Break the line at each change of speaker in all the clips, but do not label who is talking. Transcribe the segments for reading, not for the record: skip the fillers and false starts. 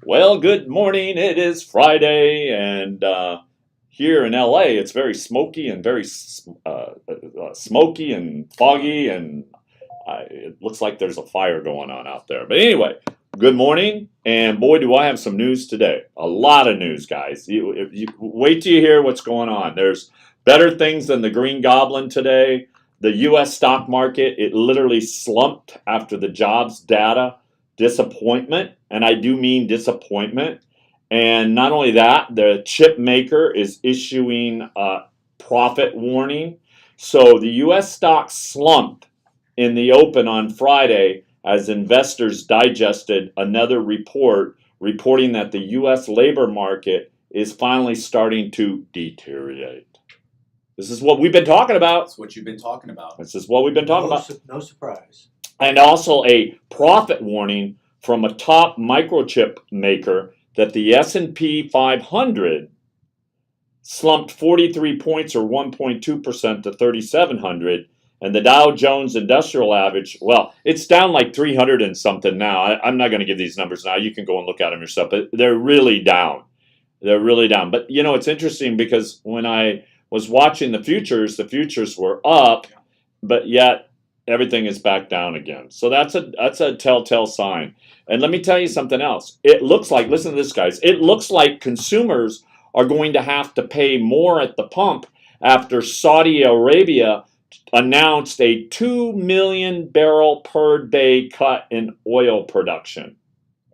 Well, good morning. It is Friday, and here in LA, it's very smoky and very smoky and foggy, and it looks like there's a fire going on out there. But anyway, good morning, and boy, do I have some news today. A lot of news, guys. You wait till you hear what's going on. There's better things than the Green Goblin today. The U.S. stock market, it literally slumped after the jobs data. Disappointment, and I do mean disappointment. And not only that, the chip maker is issuing a profit warning. So the U.S. stock slumped in the open on Friday as investors digested another report reporting that the U.S. labor market is finally starting to deteriorate. This is what we've been talking about.
That's what you've been talking about.
This is what we've been talking about.
No surprise.
And also a profit warning from a top microchip maker that the S&P 500 slumped 43 points or 1.2% to 3,700, and the Dow Jones Industrial Average, well, it's down like 300 and something now. I'm not going to give these numbers now. You can go and look at them yourself, but they're really down. They're really down. But, you know, it's interesting because when I was watching the futures were up, but yet everything is back down again. So that's a telltale sign. And let me tell you something else. It looks like, listen to this, guys. It looks like consumers are going to have to pay more at the pump after Saudi Arabia announced a 2 million barrel per day cut in oil production.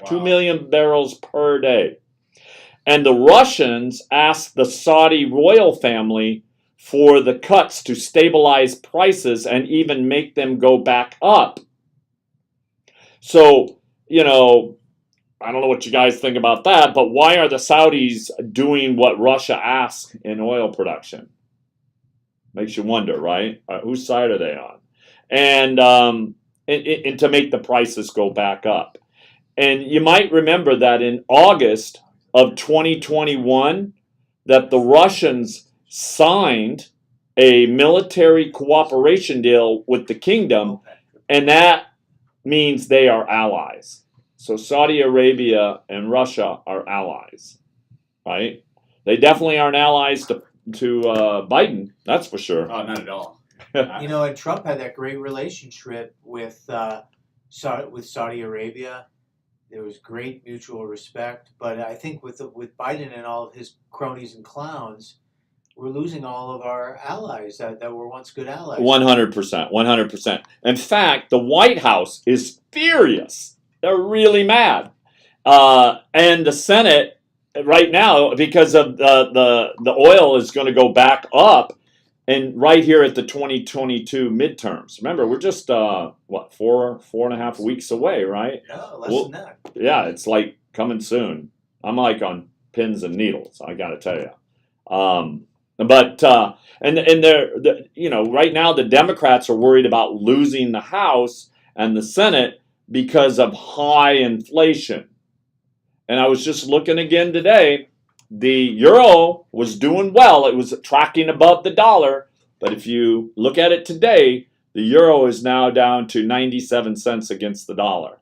Wow. 2 million barrels per day. And the Russians asked the Saudi royal family for the cuts to stabilize prices and even make them go back up. So, you know, I don't know what you guys think about that, but why are the Saudis doing what Russia asks in oil production? Makes you wonder, right? Whose side are they on? And to make the prices go back up. And you might remember that in August of 2021, that the Russians signed a military cooperation deal with the kingdom, and that means they are allies. So Saudi Arabia and Russia are allies, right? They definitely aren't allies to Biden, that's for sure.
Oh, not at all.
You know, and Trump had that great relationship with Saudi Arabia. There was great mutual respect, but I think with Biden and all of his cronies and clowns, we're losing all of our allies that were once good allies.
100%, 100%. In fact, the White House is furious. They're really mad. And the Senate right now, because of the oil is going to go back up, and right here at the 2022 midterms. Remember, we're just, four and a half weeks away, right?
No, less than that.
Yeah, it's like coming soon. I'm like on pins and needles, I got to tell you. And they're, you know, right now the Democrats are worried about losing the House and the Senate because of high inflation. And I was just looking again today. The euro was doing well. It was tracking above the dollar. But if you look at it today, the euro is now down to 97 cents against the dollar.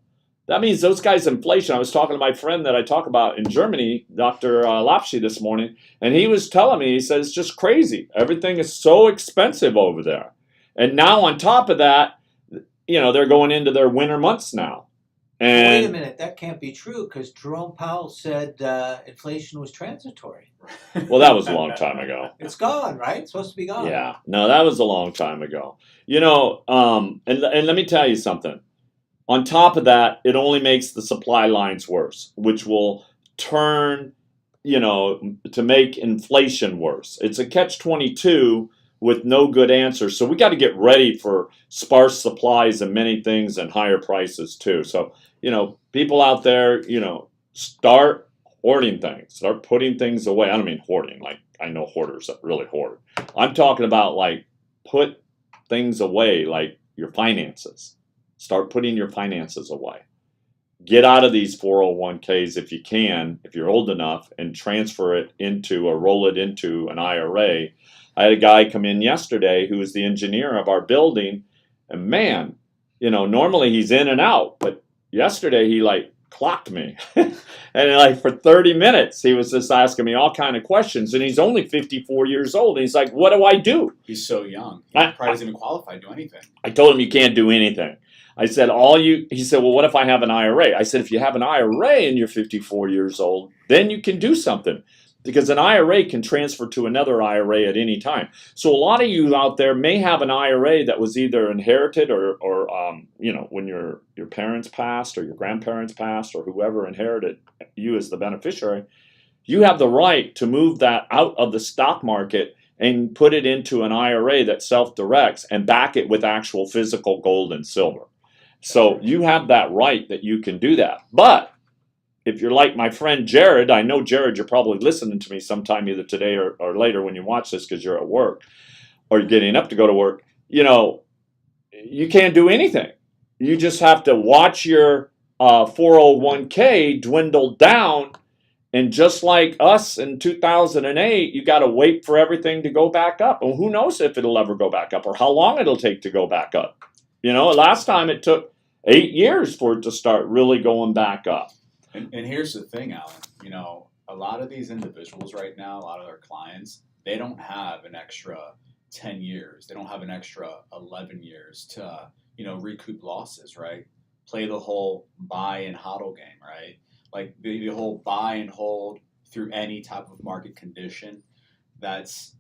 That means those guys' inflation. I was talking to my friend that I talk about in Germany, Dr. Lapschi, this morning, and he was telling me, he says, it's just crazy. Everything is so expensive over there. And now on top of that, you know, they're going into their winter months now. And
wait a minute, that can't be true because Jerome Powell said inflation was transitory.
Well, that was a long time ago.
It's gone, right? It's supposed to be gone.
Yeah, no, that was a long time ago. You know, and let me tell you something. On top of that, it only makes the supply lines worse, which will turn, you know, to make inflation worse. It's a catch-22 with no good answer. So we got to get ready for sparse supplies and many things and higher prices too. So, you know, people out there, you know, start hoarding things, start putting things away. I don't mean hoarding, like I know hoarders that really hoard. I'm talking about like put things away, like your finances. Start putting your finances away. Get out of these 401ks if you can, if you're old enough, and transfer it into or roll it into an IRA. I had a guy come in yesterday who was the engineer of our building, and man, you know, normally he's in and out, but yesterday he like clocked me. And like for 30 minutes, he was just asking me all kind of questions. And he's only 54 years old. And he's like, what do I do?
He's so young. He probably doesn't even qualify to do anything.
I told him you can't do anything. I said, he said, well, what if I have an IRA? I said, if you have an IRA and you're 54 years old, then you can do something. Because an IRA can transfer to another IRA at any time. So a lot of you out there may have an IRA that was either inherited or when your parents passed or your grandparents passed or whoever inherited you as the beneficiary. You have the right to move that out of the stock market and put it into an IRA that self-directs and back it with actual physical gold and silver. So you have that right that you can do that. But if you're like my friend Jared, I know Jared, you're probably listening to me sometime either today or later when you watch this because you're at work or you're getting up to go to work. You can't do anything. You just have to watch your 401k dwindle down. And just like us in 2008, you got to wait for everything to go back up. And who knows if it'll ever go back up or how long it'll take to go back up. Last time it took 8 years for it to start really going back up.
And here's the thing, Alan. A lot of these individuals right now, a lot of their clients, they don't have an extra 10 years. They don't have an extra 11 years to, recoup losses, right? Play the whole buy and hodl game, right? Like the whole buy and hold through any type of market condition. That's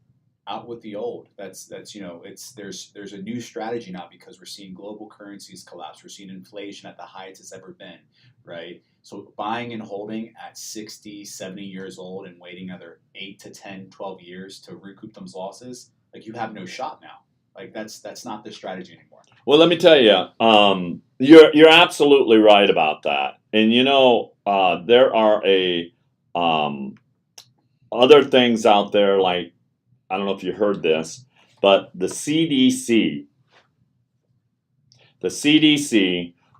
out with the old. That's there's a new strategy now because we're seeing global currencies collapse. We're seeing inflation at the highest it's ever been, right? So buying and holding at 60, 70 years old and waiting another 8 to 10, 12 years to recoup those losses, like you have no shot now. Like that's not the strategy anymore.
Well, let me tell you, you're absolutely right about that. And there are other things out there like, I don't know if you heard this, but the CDC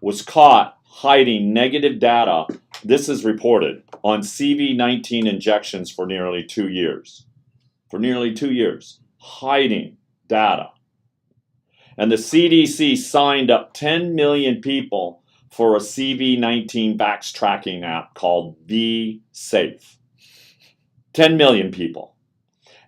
was caught hiding negative data. This is reported on CV-19 injections for nearly 2 years. Hiding data. And the CDC signed up 10 million people for a CV-19 vax tracking app called Be Safe. 10 million people.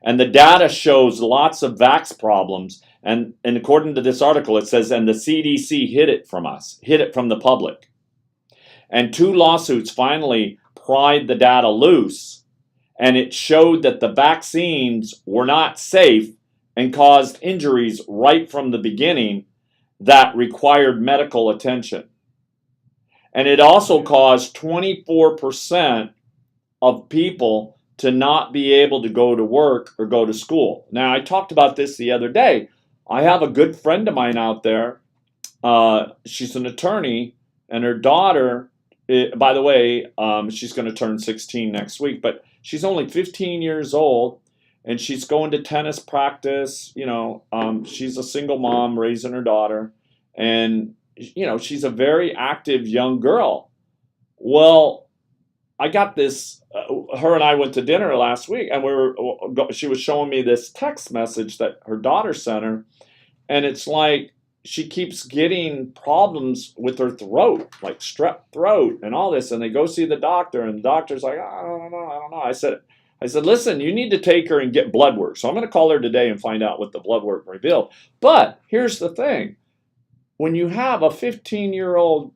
And the data shows lots of vax problems. And according to this article, it says, and the CDC hid it from the public. And 2 lawsuits finally pried the data loose. And it showed that the vaccines were not safe and caused injuries right from the beginning that required medical attention. And it also caused 24% of people to not be able to go to work or go to school. Now, I talked about this the other day. I have a good friend of mine out there. She's an attorney, and her daughter, by the way, she's going to turn 16 next week, but she's only 15 years old, and she's going to tennis practice. She's a single mom raising her daughter, and she's a very active young girl. Well, I got this. Her and I went to dinner last week, and she was showing me this text message that her daughter sent her, and it's like she keeps getting problems with her throat, like strep throat and all this, and they go see the doctor, and the doctor's like, I don't know. I said, listen, you need to take her and get blood work. So I'm going to call her today and find out what the blood work revealed. But here's the thing. When you have a 15-year-old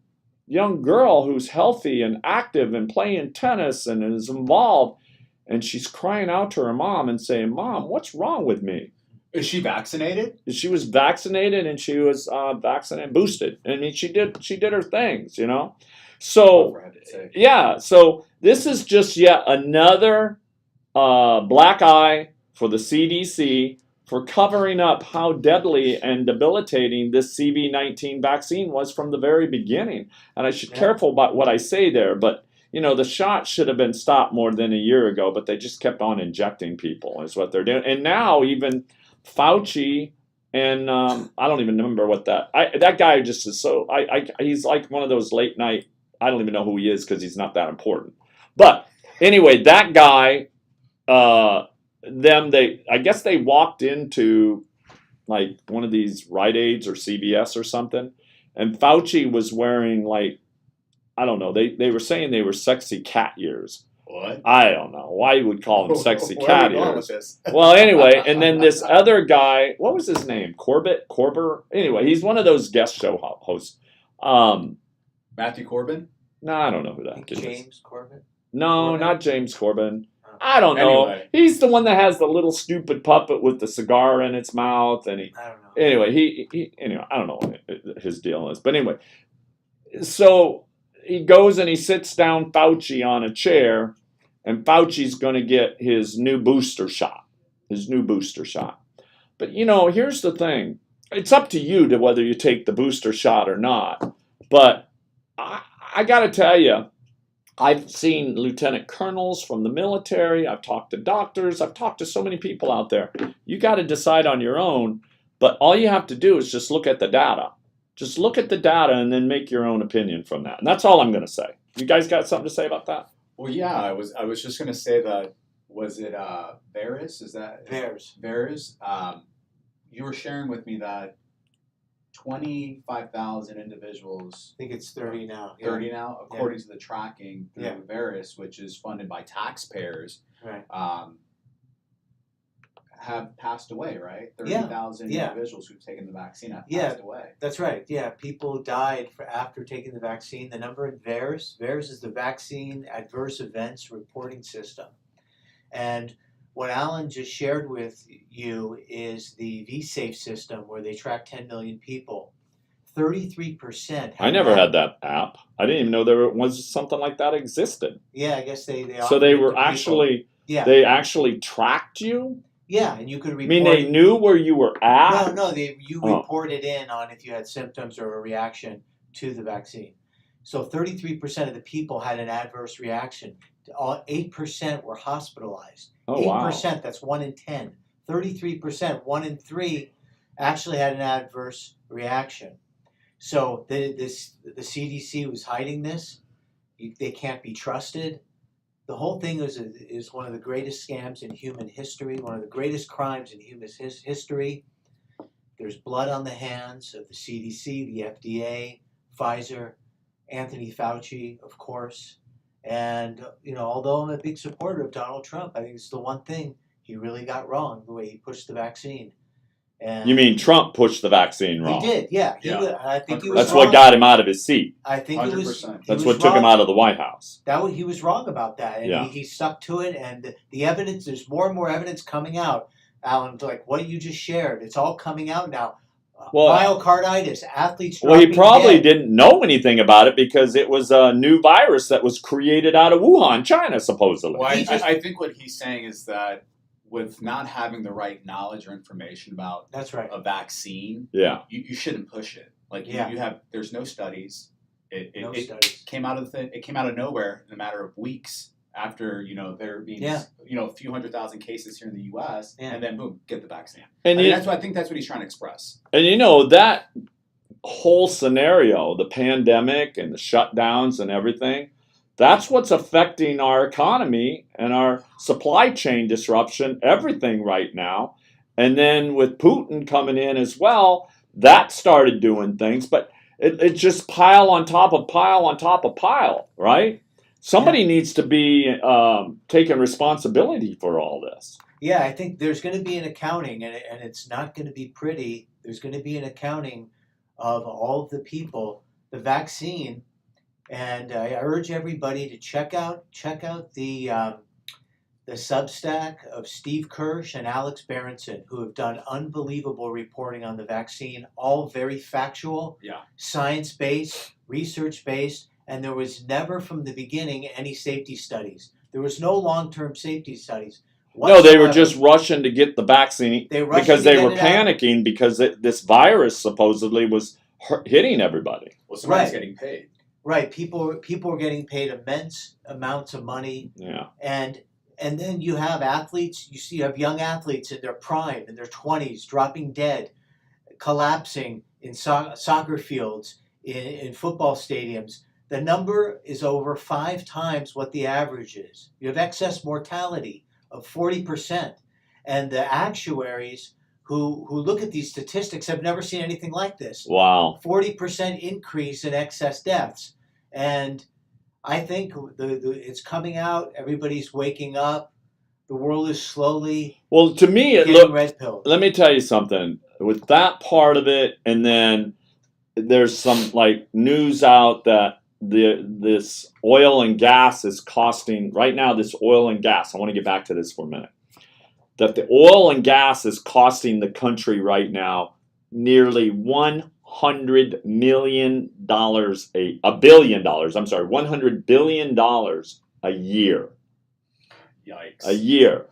young girl who's healthy and active and playing tennis and is involved, and she's crying out to her mom and saying, Mom, what's wrong with me?
Is she vaccinated?
She was vaccinated, and she was vaccinated, boosted. I mean, she did her things, So, yeah, so this is just yet another black eye for the CDC for covering up how deadly and debilitating this CV-19 vaccine was from the very beginning. And I should be careful about what I say there, but the shot should have been stopped more than a year ago, but they just kept on injecting people is what they're doing. And now even Fauci and I don't even remember what that guy just is so he's like one of those late night. I don't even know who he is because he's not that important. But anyway, that guy. I guess they walked into like one of these Rite Aids or CVS or something, and Fauci was wearing like I don't know. They were saying they were sexy cat years.
What?
I don't know why you would call them sexy
Where
cat
are we going with
ears.
this?
Well, anyway, and then this other guy, what was his name? Corber? Anyway, he's one of those guest show hosts.
Matthew Corbin?
No, I don't know who
I
that
think
is.
James Corbett.
No,
Corbin?
not James Corbin.
Oh.
I don't know.
Anyway.
He's the one that has the little stupid puppet with the cigar in its mouth, and
I don't know.
anyway, anyway, I don't know what his deal is, but anyway, so he goes and he sits down Fauci on a chair, and Fauci's going to get his new booster shot. But here's the thing: it's up to you to whether you take the booster shot or not. But I got to tell you, I've seen lieutenant colonels from the military. I've talked to doctors. I've talked to so many people out there. You got to decide on your own. But all you have to do is just look at the data. Just look at the data and then make your own opinion from that. And that's all I'm going to say. You guys got something to say about that?
Well, yeah, I was just going to say that, was it Varys? Is that? Varys. You were sharing with me that 25,000 individuals.
I think it's 30 now.
30 now, according to the tracking through
Yeah.
Varys, which is funded by taxpayers,
Right.
have passed away, right?
Yeah.
30,000
Yeah.
individuals who've taken the vaccine have
Yeah.
passed away.
That's right. Yeah, people died after taking the vaccine. The number in VAERS is the Vaccine Adverse Events Reporting System. And what Alan just shared with you is the VSafe system where they track 10 million people. 33%.
I never had that app. I didn't even know there was something like that existed.
Yeah, I guess they
So they
offered it
were
to people.
actually,
Yeah.
they actually tracked you?
Yeah, and you could
I
report.
mean, they knew where you were at?
No, you
Oh.
reported in on if you had symptoms or a reaction to the vaccine. So 33% of the people had an adverse reaction. 8% were hospitalized.
Oh, wow.
8%, that's 1 in 10. 33%, 1 in 3, actually had an adverse reaction. So the CDC was hiding this. They can't be trusted. The whole thing is one of the greatest scams in human history, one of the greatest crimes in human history. There's blood on the hands of the CDC, the FDA, Pfizer, Anthony Fauci, of course. And, although I'm a big supporter of Donald Trump, I think it's the one thing he really got wrong, the way he pushed the vaccine. And
You mean Trump pushed the vaccine wrong?
He did, yeah. I think he was
That's
wrong.
what got him out of his seat.
I think he was.
100%.
he
That's
was
what took him
wrong.
out of the White House.
He was wrong about that, and
Yeah.
he stuck to it. And the evidence, there's more and more evidence coming out, Alan. Like what you just shared, it's all coming out now.
Well-
Myocarditis, athletes.
Well, he
dropping
probably
dead.
didn't know anything about it because it was a new virus that was created out of Wuhan, China, supposedly.
Well,
He just-
I think what he's saying is that with not having the right knowledge or information about
That's right.
a vaccine,
Yeah.
you shouldn't push it. Like
Yeah.
there's no studies. It
Studies.
came out of nowhere in a matter of weeks after there being
Yeah.
a few 100,000 cases here in the U.S.
Yeah.
and then boom, get the vaccine.
And
I think that's what he's trying to express.
that whole scenario, the pandemic and the shutdowns and everything, that's what's affecting our economy and our supply chain disruption, everything right now. And then with Putin coming in as well, that started doing things, but it just pile on top of pile on top of pile, right? Somebody needs to be taking responsibility for all this.
Yeah, I think there's going to be an accounting, and it's not going to be pretty. There's going to be an accounting of all of the people, the vaccine, and I urge everybody to check out the Substack of Steve Kirsch and Alex Berenson, who have done unbelievable reporting on the vaccine, all very factual, science-based, research-based, and there was never from the beginning any safety studies. There was no long-term safety studies.
No, they were
whatsoever.
just rushing to get the vaccine
They rushed
because
to
they
get
were
it out.
panicking because this virus supposedly was hitting everybody.
Well, somebody's
Right.
getting paid.
Right, people are getting paid immense amounts of money,
Yeah.
and then you have athletes. You have young athletes in their prime, in their 20s, dropping dead, collapsing in soccer fields, in football stadiums. The number is over 5 times what the average is. You have excess mortality of 40%, and the actuaries who look at these statistics have never seen anything like this.
Wow.
40% increase in excess deaths. And I think it's coming out. Everybody's waking up. The world is slowly
Well, to me, it
getting
looked.
red pilled.
Let me tell you something. With that part of it, and then there's some like news out that this oil and gas is costing right now. This oil and gas. I want to get back to this for a minute. That the oil and gas is costing the country right now nearly $100 million a billion dollars. I'm sorry, $100 billion a year.
Yikes.
A year.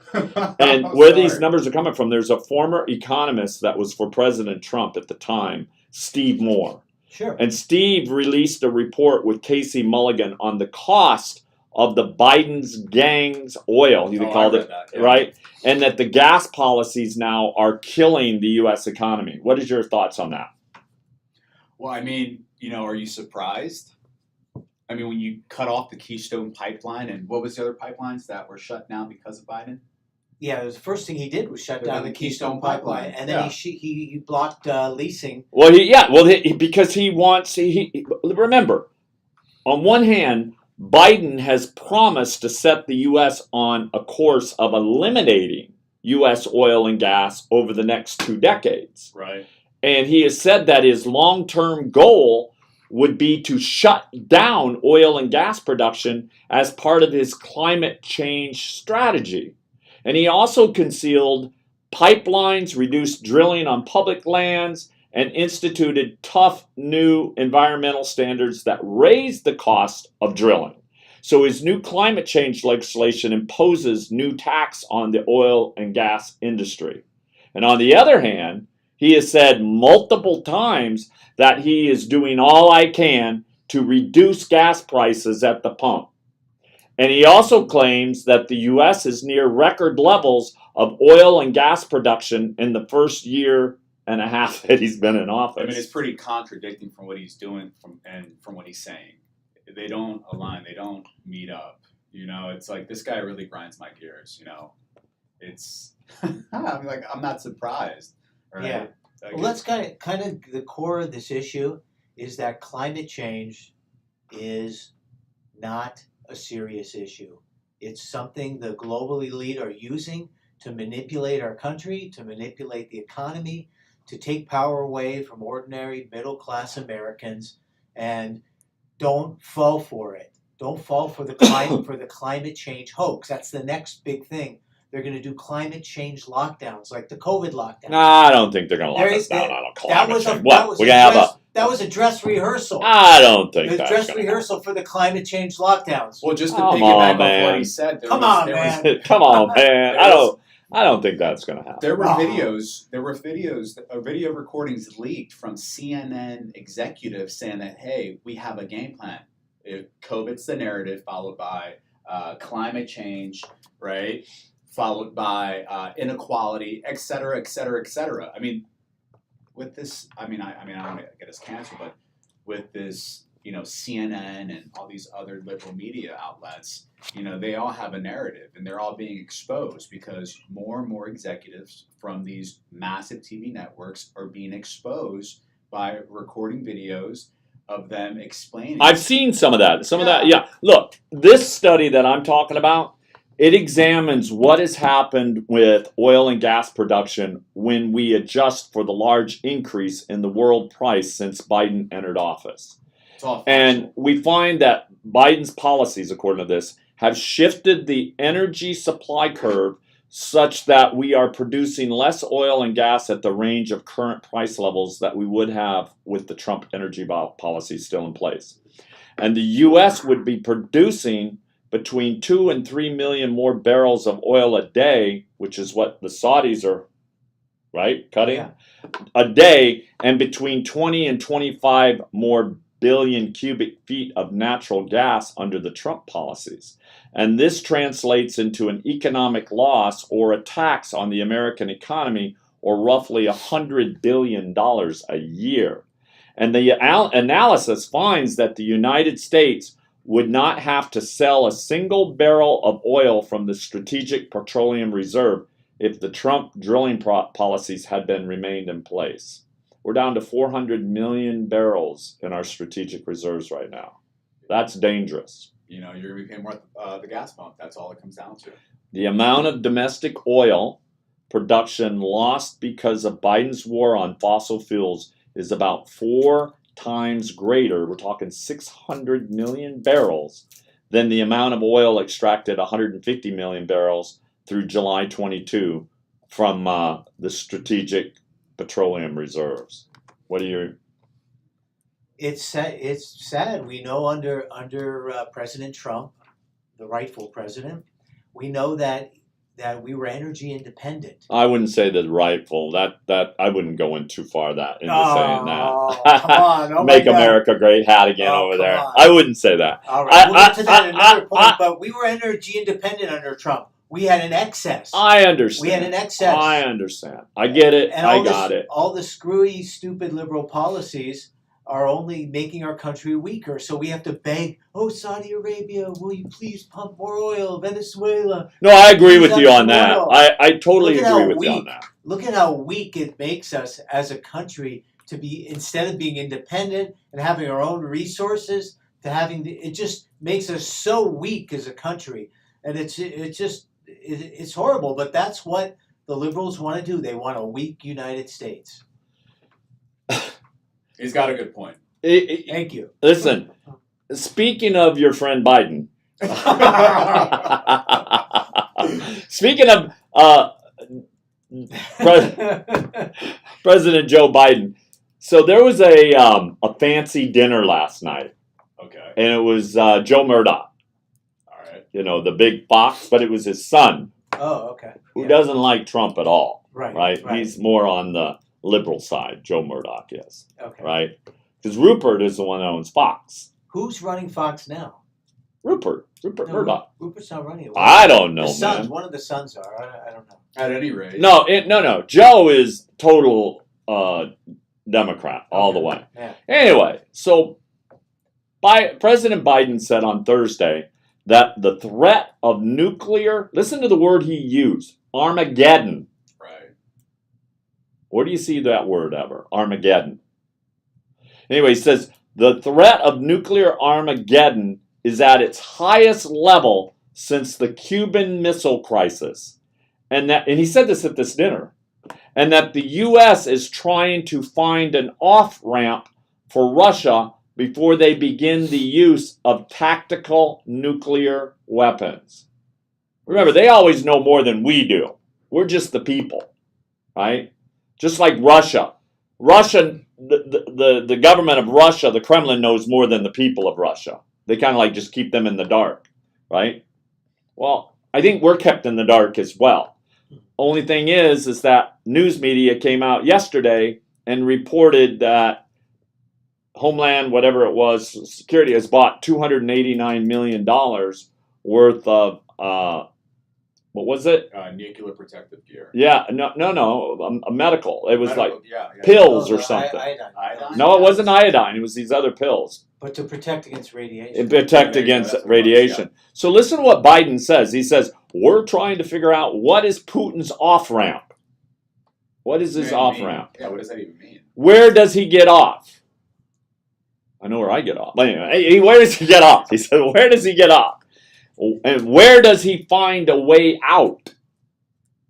And where these numbers are coming from, there's a former economist that was for President Trump at the time, Steve Moore.
Sure.
And Steve released a report with Casey Mulligan on the cost of the Biden's gang's oil, he called it,
that, yeah.
right? And that the gas policies now are killing the U.S. economy. What is your thoughts on that?
Well, I mean, are you surprised? I mean, when you cut off the Keystone pipeline, and what was the other pipelines that were shut down because of Biden?
Yeah, the first thing he did was shut down the Keystone pipeline, and then he blocked leasing.
Well, because he wants. Remember, on one hand, Biden has promised to set the U.S. on a course of eliminating U.S. oil and gas over the next 2 decades.
Right.
And he has said that his long-term goal would be to shut down oil and gas production as part of his climate change strategy. And he also concealed pipelines, reduced drilling on public lands, and instituted tough new environmental standards that raised the cost of drilling. So his new climate change legislation imposes new tax on the oil and gas industry. And on the other hand, he has said multiple times that he is doing all I can to reduce gas prices at the pump. And he also claims that the U.S. is near record levels of oil and gas production in the first year and a half that he's been in office.
I mean, it's pretty contradicting from what he's doing from what he's saying. They don't align. They don't meet up. It's like this guy really grinds my gears. It's I'm not surprised. Right?
Yeah. Well, that's kind of the core of this issue is that climate change is not a serious issue. It's something the global elite are using to manipulate our country, to manipulate the economy, to take power away from ordinary middle-class Americans, and don't fall for it. Don't fall for the climate change hoax. That's the next big thing. They're going to do climate change lockdowns, like the COVID lockdown.
Nah, I don't think they're going to lock us down on a climate change.
That was a dress rehearsal.
I don't think
that's
that's
dress rehearsal for the climate change lockdowns.
Well, just to piggyback off what he said,
Come on, man. I don't think that's going to happen.
There were videos. Video recordings leaked from CNN executives saying that, hey, we have a game plan. COVID's the narrative, followed by climate change, right? Followed by inequality, et cetera, et cetera, et cetera. I mean, with this, I don't want to get us canceled, but with this, CNN and all these other liberal media outlets, they all have a narrative and they're all being exposed because more and more executives from these massive TV networks are being exposed by recording videos of them explaining.
I've seen some of that. Yeah. Look, this study that I'm talking about, it examines what has happened with oil and gas production when we adjust for the large increase in the world price since Biden entered office. And we find that Biden's policies, according to this, have shifted the energy supply curve such that we are producing less oil and gas at the range of current price levels that we would have with the Trump energy policy still in place. And the U.S. would be producing between 2 and 3 million more barrels of oil a day, which is what the Saudis are, cutting a day, and between 20 and 25 more billion cubic feet of natural gas under the Trump policies. And this translates into an economic loss or a tax on the American economy, or roughly $100 billion a year. And the analysis finds that the United States would not have to sell a single barrel of oil from the Strategic Petroleum Reserve if the Trump drilling policies had remained in place. We're down to 400 million barrels in our strategic reserves right now. That's dangerous.
You know, you're going to be paying more at the gas pump. That's all it comes down to.
The amount of domestic oil production lost because of Biden's war on fossil fuels is about 4 times greater. We're talking 600 million barrels than the amount of oil extracted, 150 million barrels through July 22 from the strategic petroleum reserves. What are your...
It's sad. We know under President Trump, the rightful president, we know that we were energy independent.
I wouldn't say that rightful. That I wouldn't go in too far into saying that.
Come on, oh
Make
my God.
America great hat again over
come
there.
on.
I wouldn't say that.
All right, we'll get to that at another point. But we were energy independent under Trump. We had an excess.
I understand.
We had an excess.
I understand. I get it.
And
I got it.
All the screwy, stupid liberal policies are only making our country weaker. So we have to beg, oh, Saudi Arabia, will you please pump more oil? Venezuela.
No, I agree
please
with you on that.
oil.
I totally
Look at
agree
how
with you on
weak-
that.
Look at how weak it makes us as a country to be, instead of being independent and having our own resources, to having it just makes us so weak as a country. And it's horrible, but that's what the liberals want to do. They want a weak United States.
He's got a good point.
Thank you.
Listen, speaking of your friend Biden, speaking of President Joe Biden, so there was a fancy dinner last night,
Okay.
and it was Joe Murdoch,
All right.
you know, the big fox, but it was his son,
Oh, okay.
who
Yeah.
doesn't like Trump at all,
Right.
right? He's more on the liberal side, Joe Murdoch is,
Okay.
right? Because Rupert is the one that owns Fox.
Who's running Fox now?
Rupert
No,
Murdoch.
Rupert's not running it.
I don't know,
The sons,
man.
one of the sons are. I don't know.
At any rate.
No. Joe is total Democrat all the way.
Yeah.
Anyway, so President Biden said on Thursday that the threat of nuclear, listen to the word he used, Armageddon.
Right.
Where do you see that word ever? Armageddon. Anyway, he says the threat of nuclear Armageddon is at its highest level since the Cuban Missile Crisis. And he said this at this dinner. And that the U.S. is trying to find an off-ramp for Russia before they begin the use of tactical nuclear weapons. Remember, they always know more than we do. We're just the people, right? Just like Russia. The government of Russia, the Kremlin, knows more than the people of Russia. They kind of like just keep them in the dark, right? Well, I think we're kept in the dark as well. Only thing is that news media came out yesterday and reported that Homeland, whatever it was, Security has bought $289 million worth of, what was it?
Nuclear protective gear.
Yeah, no, a medical. It was
Medical,
like
yeah.
pills or
Oh,
something.
iodine.
No, it wasn't iodine. It was these other pills.
But to protect against radiation.
It protect
There you go,
against
that's what it was,
radiation. So listen to what Biden says. He says, we're trying to figure out what is Putin's off-ramp. What is his off-ramp?
Yeah, what does that even mean?
Where does he get off? I know where I get off. But anyway, where does he get off? He said, where does he get off? And where does he find a way out?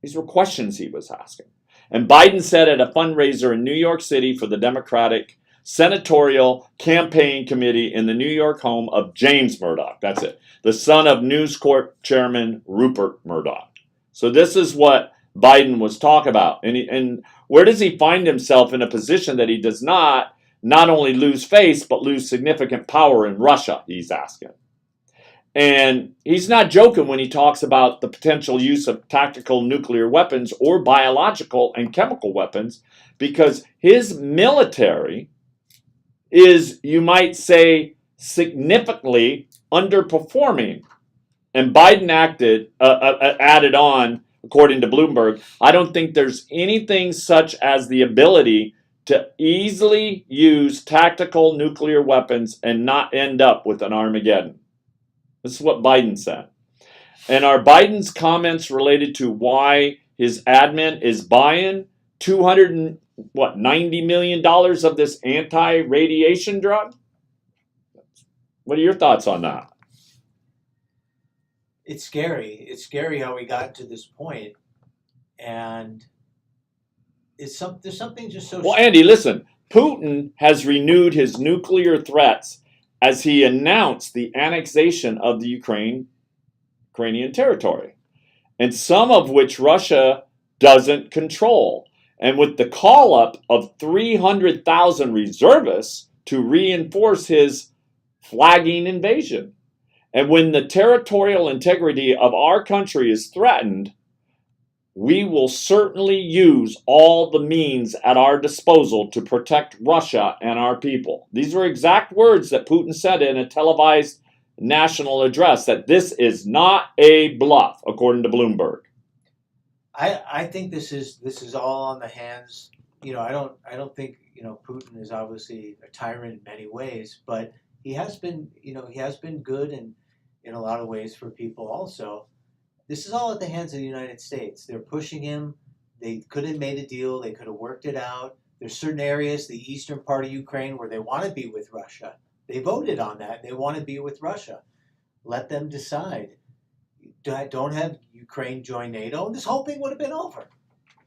These were questions he was asking. And Biden said at a fundraiser in New York City for the Democratic Senatorial Campaign Committee in the New York home of James Murdoch. That's it. The son of News Corp chairman Rupert Murdoch. So this is what Biden was talking about. And where does he find himself in a position that he does not only lose face, but lose significant power in Russia, he's asking. And he's not joking when he talks about the potential use of tactical nuclear weapons or biological and chemical weapons, because his military is, you might say, significantly underperforming. And Biden added on, according to Bloomberg, I don't think there's anything such as the ability to easily use tactical nuclear weapons and not end up with an Armageddon. This is what Biden said. And are Biden's comments related to why his admin is buying $90 million of this anti-radiation drug? What are your thoughts on that?
It's scary. It's scary how we got to this point, and there's something just so.
Well, Andy, listen. Putin has renewed his nuclear threats as he announced the annexation of the Ukrainian territory, and some of which Russia doesn't control. And with the call up of 300,000 reservists to reinforce his flagging invasion. And when the territorial integrity of our country is threatened, we will certainly use all the means at our disposal to protect Russia and our people. These were exact words that Putin said in a televised national address, that this is not a bluff, according to Bloomberg.
I think this is all on the hands. I don't think Putin is obviously a tyrant in many ways, but he has been good in a lot of ways for people also. This is all at the hands of the United States. They're pushing him. They could have made a deal. They could have worked it out. There's certain areas, the eastern part of Ukraine, where they want to be with Russia. They voted on that. They want to be with Russia. Let them decide. Don't have Ukraine join NATO, and this whole thing would have been over.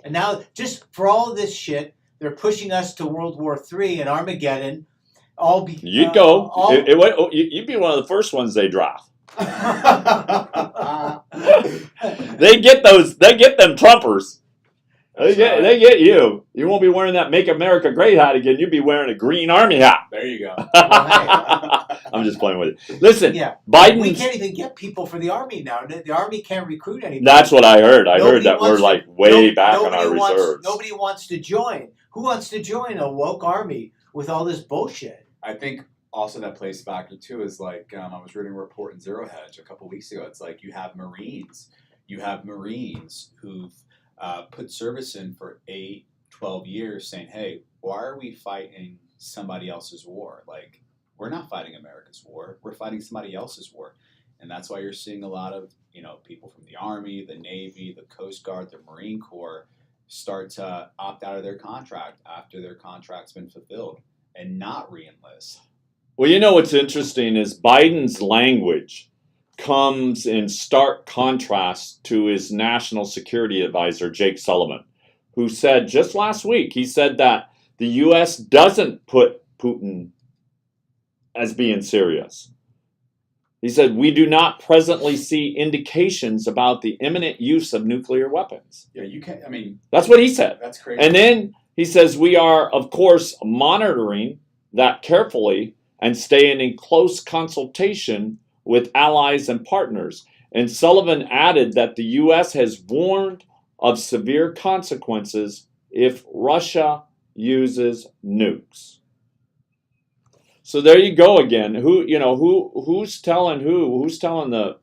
And now, just for all of this shit, they're pushing us to World War III and Armageddon.
You'd go. You'd be one of the first ones they drop. They get them Trumpers. They get you. You won't be wearing that "Make America Great" hat again. You'll be wearing a green army hat.
There you go.
I'm just playing with it. Listen,
yeah,
Biden.
We can't even get people for the army now. The army can't recruit anybody.
That's what I heard. I heard that we're like way back on our reserves.
Nobody wants to join. Who wants to join a woke army with all this bullshit?
I think also that plays factor too is like I was reading a report in Zero Hedge a couple weeks ago. It's like you have Marines who've put service in for 8, 12 years saying, hey, why are we fighting somebody else's war? Like, we're not fighting America's war. We're fighting somebody else's war. And that's why you're seeing a lot of, people from the Army, the Navy, the Coast Guard, the Marine Corps start to opt out of their contract after their contract's been fulfilled and not re-enlist.
Well, what's interesting is Biden's language comes in stark contrast to his national security advisor, Jake Sullivan, who said just last week, he said that the U.S. doesn't put Putin as being serious. He said, we do not presently see indications about the imminent use of nuclear weapons.
Yeah, you can't,
that's what he said.
That's crazy.
And then he says, we are, of course, monitoring that carefully and staying in close consultation with allies and partners. And Sullivan added that the U.S. has warned of severe consequences if Russia uses nukes. So there you go again. Who's telling who? Who's telling the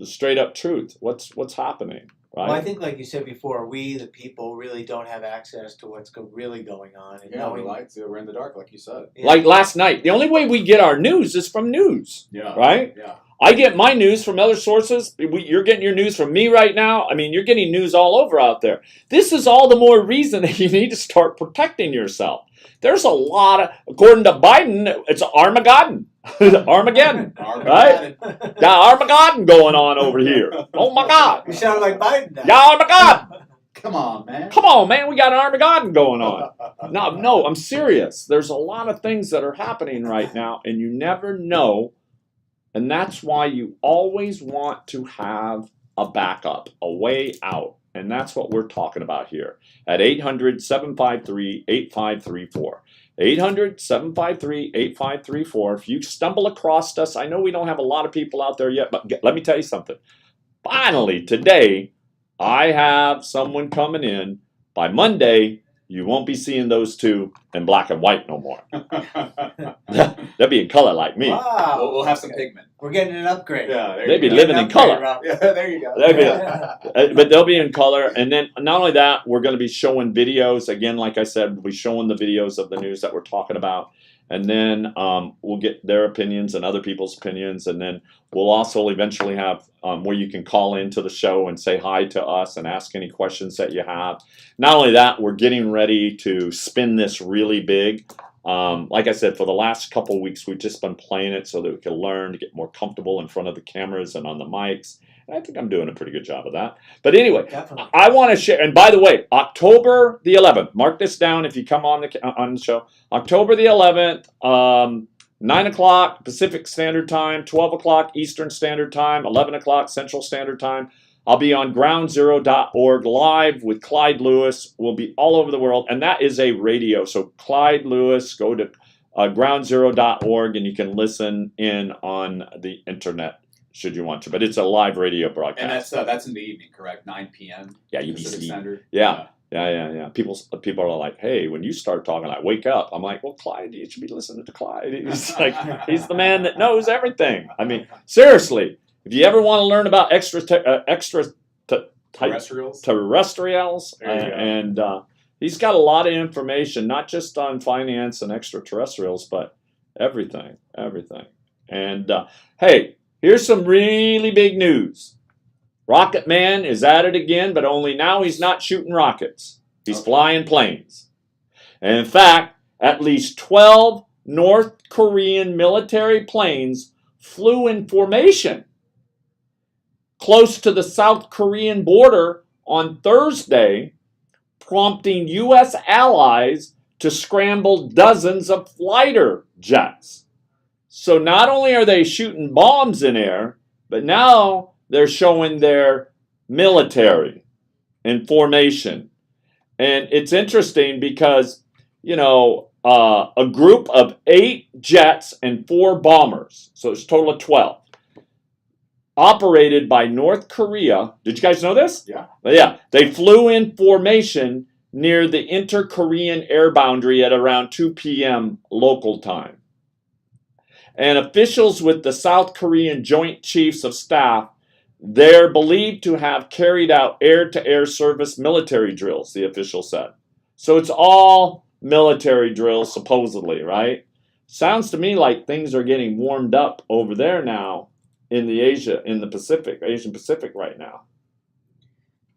straight up truth? What's happening? Right?
Well, I think, like you said before, we, the people, really don't have access to what's really going on. And
we're in the dark, like you said.
Yeah.
Like last night, the only way we get our news is from news.
Yeah.
Right?
Yeah.
I get my news from other sources. You're getting your news from me right now. You're getting news all over out there. This is all the more reason that you need to start protecting yourself. There's a lot of, according to Biden, it's Armageddon. Armageddon. Right? Got Armageddon going on over here. Oh my God.
You sound like Biden now.
Yeah, Armageddon.
Come on, man. We
got an Armageddon going on. No, I'm serious. There's a lot of things that are happening right now, and you never know. And that's why you always want to have a backup, a way out. And that's what we're talking about here at 800-753-8534. 800-753-8534. If you stumble across us, I know we don't have a lot of people out there yet, but let me tell you something. Finally, today, I have someone coming in. By Monday, you won't be seeing those two in black and white no more. They'll be in color like me.
Wow.
We'll have some pigment.
We're getting an upgrade.
Yeah,
they'll be living in color.
Yeah, there you go.
But they'll be in color. And then not only that, we're going to be showing videos. Again, like I said, we'll be showing the videos of the news that we're talking about. And then we'll get their opinions and other people's opinions. And then we'll also eventually have where you can call into the show and say hi to us and ask any questions that you have. Not only that, we're getting ready to spin this really big. Like I said, for the last couple of weeks, we've just been playing it so that we can learn to get more comfortable in front of the cameras and on the mics. And I think I'm doing a pretty good job of that. But anyway,
Definitely.
I want to share. And by the way, October the 11th. Mark this down if you come on the show. October the 11th, 9 o'clock Pacific Standard Time, 12 o'clock Eastern Standard Time, 11 o'clock Central Standard Time. I'll be on groundzero.org live with Clyde Lewis. We'll be all over the world. And that is a radio. So Clyde Lewis, go to groundzero.org and you can listen in on the internet should you want to. But it's a live radio broadcast.
And that's in the evening, correct? 9 p.m.
Yeah,
Pacific
UBC.
Standard.
Yeah. People are like, hey, when you start talking, I wake up. I'm like, well, Clyde, you should be listening to Clyde. He's like, he's the man that knows everything. I mean, seriously. If you ever want to learn about terrestrials, and he's got a lot of information, not just on finance and extraterrestrials, but everything. And hey, here's some really big news. Rocket Man is at it again, but only now he's not shooting rockets. He's flying planes. And in fact, at least 12 North Korean military planes flew in formation close to the South Korean border on Thursday, prompting U.S. allies to scramble dozens of fighter jets. So not only are they shooting bombs in air, but now they're showing their military in formation. And it's interesting because, a group of 8 jets and 4 bombers, so it's a total of 12, operated by North Korea. Did you guys know this?
Yeah.
Yeah. They flew in formation near the inter-Korean air boundary at around 2 p.m. local time. And officials with the South Korean Joint Chiefs of Staff, they're believed to have carried out air-to-air service military drills, the official said. So it's all military drills, supposedly, right? Sounds to me like things are getting warmed up over there now in the Asian Pacific right now.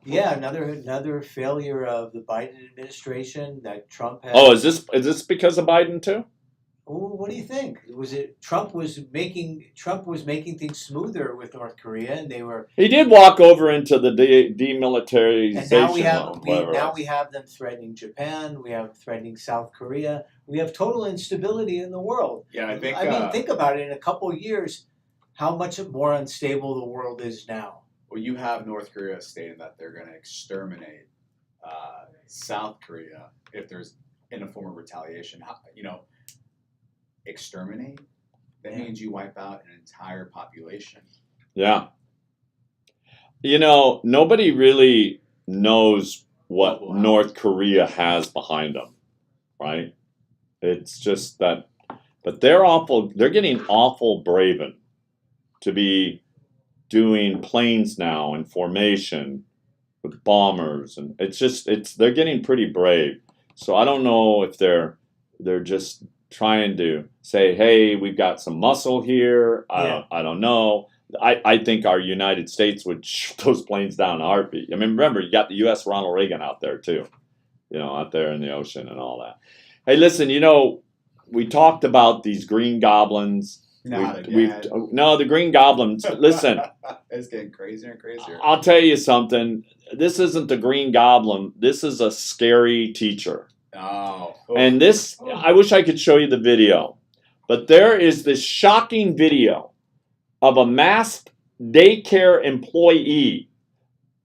Yeah, another failure of the Biden administration that Trump had.
Oh, is this because of Biden too?
Well, what do you think? Was it Trump was making things smoother with North Korea, and they were.
He did walk over into the demilitarization.
And now we have them threatening Japan. We have threatening South Korea. We have total instability in the world.
Yeah, I think.
I mean, think about it. In a couple of years, how much more unstable the world is now.
Well, you have North Korea stating that they're going to exterminate South Korea if there's in a form of retaliation. Exterminate? That means you wipe out an entire population.
Yeah. Nobody really knows what North Korea has behind them, right? It's just that, but they're getting awful braven to be doing planes now in formation with bombers, and they're getting pretty brave. So I don't know if they're just trying to say, hey, we've got some muscle here. I don't know. I think our United States would shoot those planes down in a heartbeat. I mean, remember, you got the U.S. Ronald Reagan out there too, out there in the ocean and all that. Hey, listen, we talked about these green goblins. The green goblins. Listen,
it's getting crazier and crazier.
I'll tell you something. This isn't the green goblin. This is a scary teacher.
Oh.
And I wish I could show you the video, but there is this shocking video of a masked daycare employee.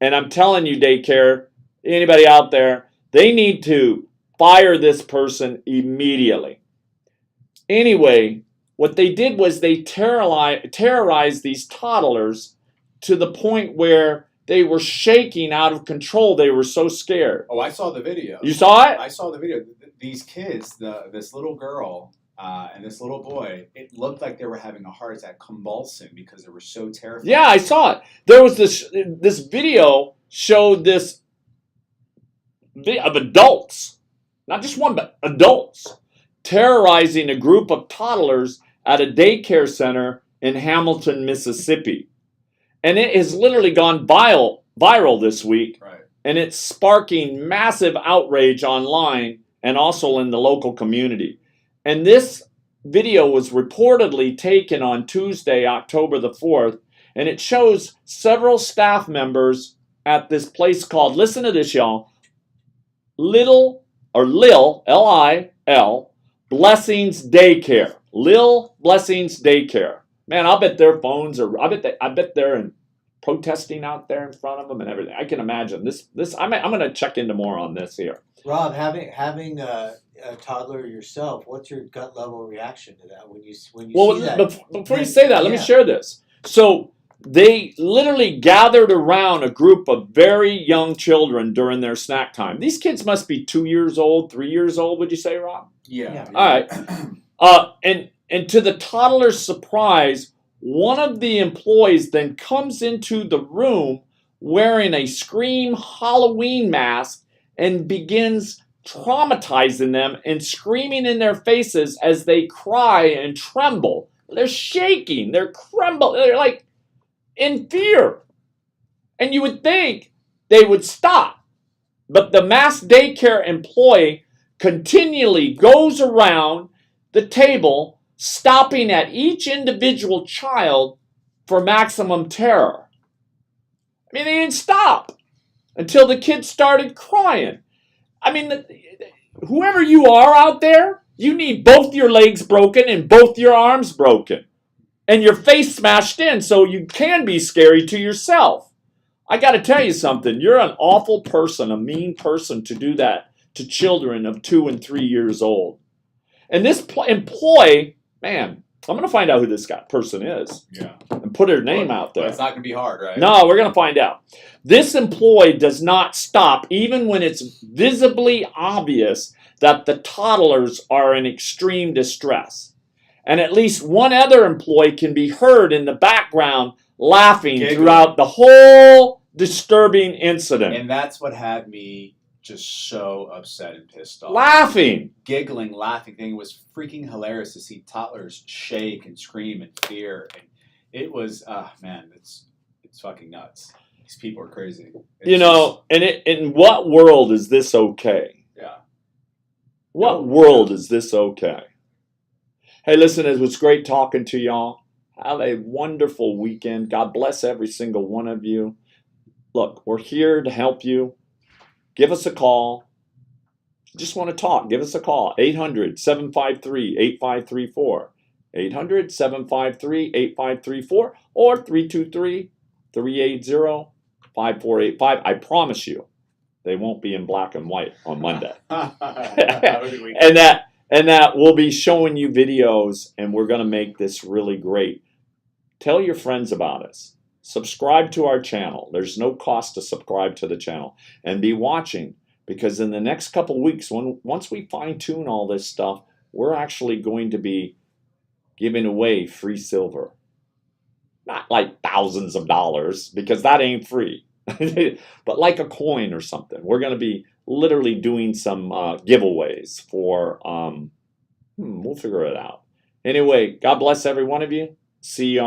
And I'm telling you, daycare, anybody out there, they need to fire this person immediately. Anyway, what they did was they terrorized these toddlers to the point where they were shaking out of control. They were so scared.
Oh, I saw the video.
You saw it?
I saw the video. These kids, this little girl and this little boy, it looked like they were having a heart attack, convulsing because they were so terrified.
Yeah, I saw it. There was this video showed this of adults, not just one, but adults, terrorizing a group of toddlers at a daycare center in Hamilton, Mississippi. And it has literally gone viral this week.
Right.
And it's sparking massive outrage online and also in the local community. And this video was reportedly taken on Tuesday, October the 4th, and it shows several staff members at this place called, listen to this, y'all, Lil, L-I-L, Blessings Daycare. Lil Blessings Daycare. Man, I'll bet their phones are, I bet they're protesting out there in front of them and everything. I can imagine this. I'm going to check into more on this here.
Rob, having a toddler yourself, what's your gut level reaction to that when you see that?
Before you say that, let me share this. So they literally gathered around a group of very young children during their snack time. These kids must be 2 years old, 3 years old. Would you say, Rob?
Yeah.
All right. And to the toddler's surprise, one of the employees then comes into the room wearing a Scream Halloween mask and begins traumatizing them and screaming in their faces as they cry and tremble. They're shaking, they're trembling, they're like in fear. And you would think they would stop. But the mass daycare employee continually goes around the table, stopping at each individual child for maximum terror. I mean, they didn't stop until the kids started crying. I mean, whoever you are out there, you need both your legs broken and both your arms broken. And your face smashed in so you can be scary to yourself. I got to tell you something. You're an awful person, a mean person to do that to children of 2 and 3 years old. And this employee, man, I'm going to find out who this person is.
Yeah.
And put her name out there.
But it's not going to be hard, right?
No, we're going to find out. This employee does not stop even when it's visibly obvious that the toddlers are in extreme distress. And at least one other employee can be heard in the background laughing throughout the whole disturbing incident.
And that's what had me just so upset and pissed off.
Laughing.
Giggling, laughing. It was freaking hilarious to see toddlers shake and scream in fear. And it was, man, it's fucking nuts. These people are crazy.
In what world is this okay?
Yeah.
What world is this okay? Hey, listen, it was great talking to y'all. Have a wonderful weekend. God bless every single one of you. Look, we're here to help you. Give us a call. Just want to talk. Give us a call. 800-753-8534. 800-753-8534 or 323-380-5485. I promise you, they won't be in black and white on Monday. and that we'll be showing you videos, and we're going to make this really great. Tell your friends about us. Subscribe to our channel. There's no cost to subscribe to the channel. And be watching, because in the next couple weeks, once we fine-tune all this stuff, we're actually going to be giving away free silver. Not like thousands of dollars, because that ain't free. But like a coin or something. We're going to be literally doing some giveaways for, we'll figure it out. Anyway, God bless every one of you. See you on